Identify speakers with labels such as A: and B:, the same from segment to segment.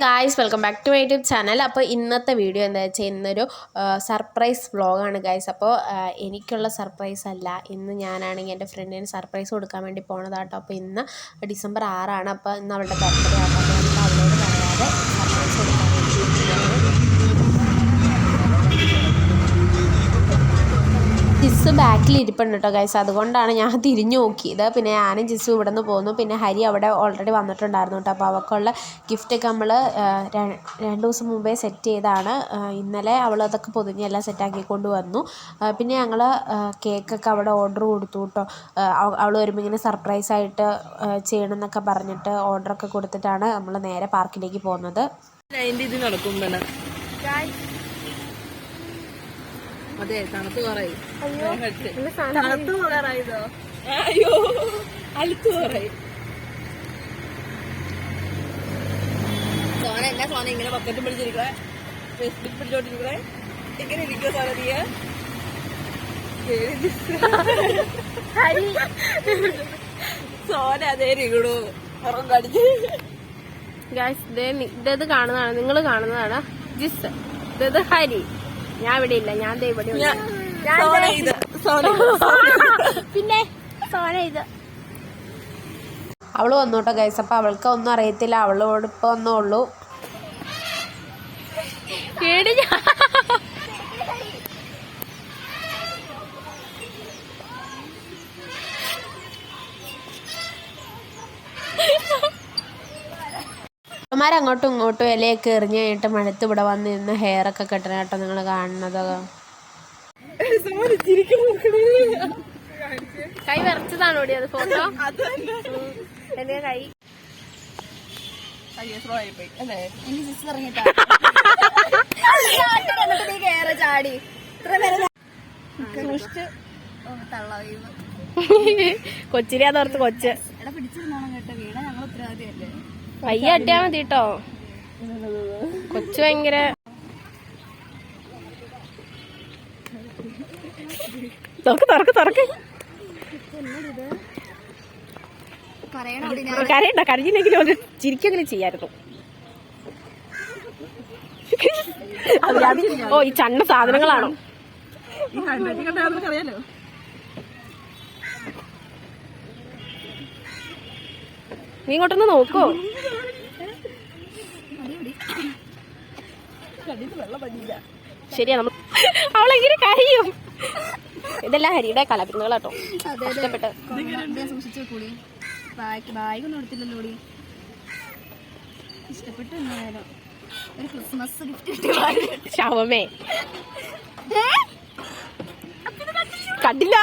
A: Guys welcome back to my YouTube channel. അപ്പോൾ ഇന്നത്തെ video എന്താ വെച്ചാൽ ഇന്നൊരു സർപ്രൈസ് വ്ളോഗാണ് ഗായ്സ്. അപ്പോൾ എനിക്കുള്ള സർപ്രൈസ് അല്ല, ഇന്ന് ഞാനാണെങ്കിൽ എൻ്റെ ഫ്രണ്ടിന് സർപ്രൈസ് കൊടുക്കാൻ വേണ്ടി പോണതാട്ടോ. അപ്പോൾ ഇന്ന് ഡിസംബർ 6 അപ്പോൾ ഇന്ന് അവളുടെ ബർത്ത്ഡേ ആട്ടോ. അപ്പോൾ നമുക്ക് അവളോട് പറയാതെ സർപ്രൈസ് കൊടുക്കാൻ ജിസ്സു ബാക്കിൽ ഇരിപ്പുണ്ട് കേട്ടോ ഗൈസ്, അതുകൊണ്ടാണ് ഞാൻ തിരിഞ്ഞു നോക്കിയത്. പിന്നെ ഞാനും ജിസ്സു ഇവിടെ നിന്ന് പോന്നു. പിന്നെ ഹരി അവിടെ ഓൾറെഡി വന്നിട്ടുണ്ടായിരുന്നു കേട്ടോ. അപ്പോൾ അവൾക്കുള്ള ഗിഫ്റ്റൊക്കെ നമ്മൾ 2 ദിവസം മുമ്പേ സെറ്റ് ചെയ്താണ്. ഇന്നലെ അവൾ അതൊക്കെ പൊതിഞ്ഞെല്ലാം സെറ്റാക്കി കൊണ്ടുവന്നു. പിന്നെ ഞങ്ങൾ കേക്കൊക്കെ അവിടെ ഓർഡർ കൊടുത്തു കേട്ടോ. അവൾ വരുമ്പോൾ ഇങ്ങനെ സർപ്രൈസായിട്ട് ചെയ്യണമെന്നൊക്കെ പറഞ്ഞിട്ട് ഓർഡറൊക്കെ കൊടുത്തിട്ടാണ് നമ്മൾ നേരെ പാർക്കിലേക്ക് പോകുന്നത്.
B: അതെ, തണുത്ത് കുറയും. തണുത്ത് കുറയുന്നോ? അയ്യോ, അലുത്ത് കുറയും. സോന എന്നാ സോന ഇങ്ങനെ ബക്കറ്റ് പിടിച്ചിരിക്കണേ, ഫേസ്ബുക്ക് പിടിച്ചോണ്ടിരിക്കണേ, ഇങ്ങനെ ഇരിക്കുക സോന. സോന അതേ ഇരിക്കണു ഉറം കടിച്ച്.
A: ഇത് കാണുന്നതാണ്, നിങ്ങൾ കാണുന്നതാണ് ജിസ്. ഇത് ഹരി. ഞാൻ ഇവിടെ ഇല്ല, ഞാൻ ഇവിടെ പിന്നെ സോന ഇത് അവള് വന്നോട്ടോ ഗൈസ്. അപ്പൊ അവൾക്ക് ഒന്നും അറിയത്തില്ല, അവളോട് ഇപ്പൊ ഒന്നുള്ളൂ. അങ്ങോട്ടും ഇങ്ങോട്ടും ഇലയൊക്കെ എറിഞ്ഞ് കഴിഞ്ഞിട്ട് മഴത്ത് ഇവിടെ വന്നിരുന്ന് ഹെയറൊക്കെ കെട്ടണ കേട്ടോ നിങ്ങൾ കാണുന്നത്. കൈ വരച്ചതാണോ അത് ഫോട്ടോ? എന്റെ കൈ
B: ചാടി
A: കൊച്ചിരിയാതോർത്ത് കൊച്ച്
B: പിടിച്ചിരുന്നോണം കേട്ടോ. വീണ ഞങ്ങൾ ഉത്തരവാദിയല്ലേ.
A: വയ്യ അട്ടിയാ മതി കേട്ടോ. കൊച്ചു ഭയങ്കര തുറക്ക് കരയണ്ട, കരഞ്ഞില്ലെങ്കിലും ഒരു ചിരിക്കെങ്കിലും ചെയ്യായിരുന്നു. ഓ ഈ ചണ്ണ സാധനങ്ങളാണോ?
B: അറിയാലോ.
A: നീ ഇങ്ങോട്ടൊന്ന് നോക്കോ. ശരിയാ, നമ്മൾ അവളെങ്ങനെ കരയും. ഇതെല്ലാം ഹരിയുടെ കലാപിന്നുകളാട്ടോ. ഇഷ്ടപ്പെട്ട്
B: ബാഗൊന്നും എടുത്തില്ലല്ലോ. ഇഷ്ടപ്പെട്ടു. ഒരു ക്രിസ്മസ് ഗിഫ്റ്റ്
A: ശവമേ കണ്ടില്ല.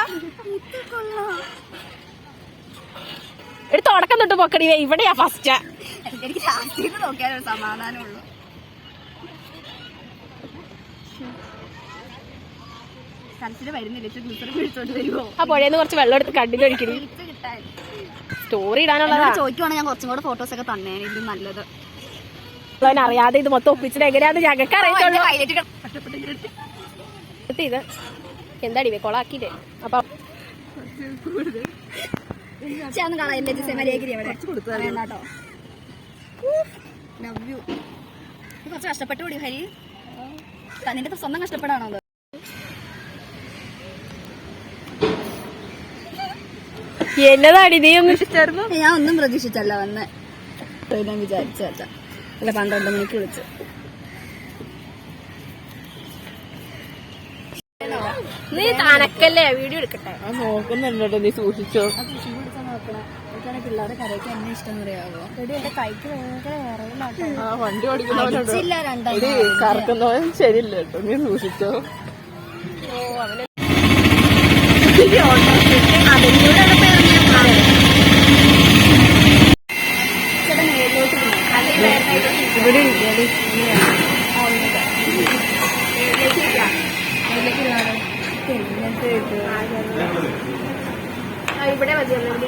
A: എടുത്ത് ഉടക്കം തൊട്ട് പൊക്കടി. ഇവിടെയാ ഫസ്റ്റ്.
B: എനിക്ക് ശാസ്ത്രീയ നോക്കിയാലൊരു സമാധാനമുള്ളൂ.
A: ആ പുഴയെന്ന് കുറച്ച് വെള്ളം എടുത്ത് കണ്ടിലൊഴിക്കണി. സ്റ്റോറി ഇടാനുള്ളതാ.
B: ചോദിക്കുവാണെങ്കിൽ ഞാൻ കുറച്ചും കൂടെ ഫോട്ടോസ് ഒക്കെ തന്നേനെ. ഇത് നല്ലത്.
A: അറിയാതെ ഇത് മൊത്തം ഒപ്പിച്ചിട്ട് എങ്ങനെയാന്ന് ഞങ്ങൾക്ക് അറിയത്തുള്ളൂ. ഇത് എന്താടി കൊളാക്കിട്ടേ. അപ്പൊ
B: കുറച്ച് കഷ്ടപ്പെട്ടു കൂടി ഹരി. നിന്റെ സ്വന്തം കഷ്ടപ്പെടാണോ അത്?
A: എന്നതാടി നീ ഒന്നും ഇഷ്ടായിരുന്നു?
B: ഞാൻ ഒന്നും പ്രതീക്ഷിച്ചല്ല വന്ന്. ഞാൻ വിചാരിച്ച അല്ല 12 മണിക്ക് വിളിച്ചു.
A: നീ തനക്കല്ലേ വീഡിയോ എടുക്കട്ടെ.
B: നോക്കുന്നുണ്ടോ? നീ സൂക്ഷിച്ചോ. പിള്ളേരുടെ കരയ്ക്ക് എന്നെ ഇഷ്ടം പറയാവോ? എന്റെ കൈക്ക് ഭയങ്കര വണ്ടി ഓടിക്കുന്നവനുണ്ട്, കറക്കുന്നവൻ ശരിയില്ല കേട്ടോ. നീ സൂക്ഷിച്ചോ. ഇവിടെ
A: ഇവിടെ മതി.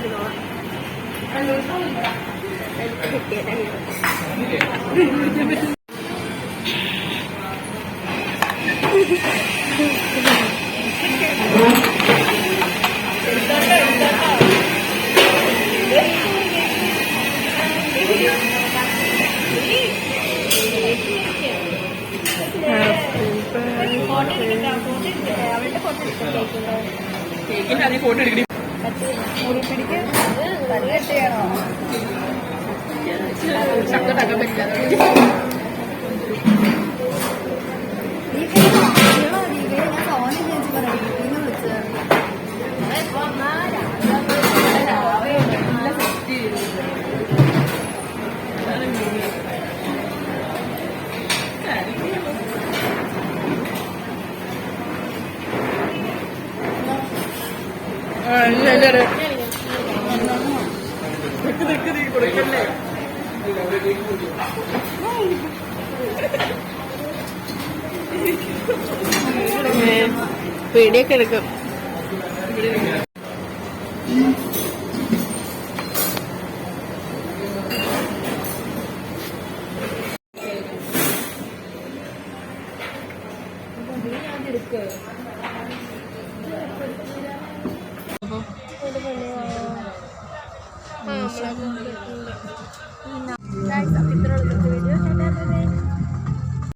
B: അവളുടെ ഫോട്ടോ എടുക്കണ്ടോ
C: കേക്കിന്റെ അതേ ഫോട്ടോ എടുക്കണേ.
B: മുറിപ്പിടിക്ക് നല്ല ചെയ്യണോ
C: ശബ്ദമാക്കാൻ പറ്റില്ല. കൊടുക്കല്ലേ പേടിയൊക്കെ എടുക്കും.
B: ഇത്ര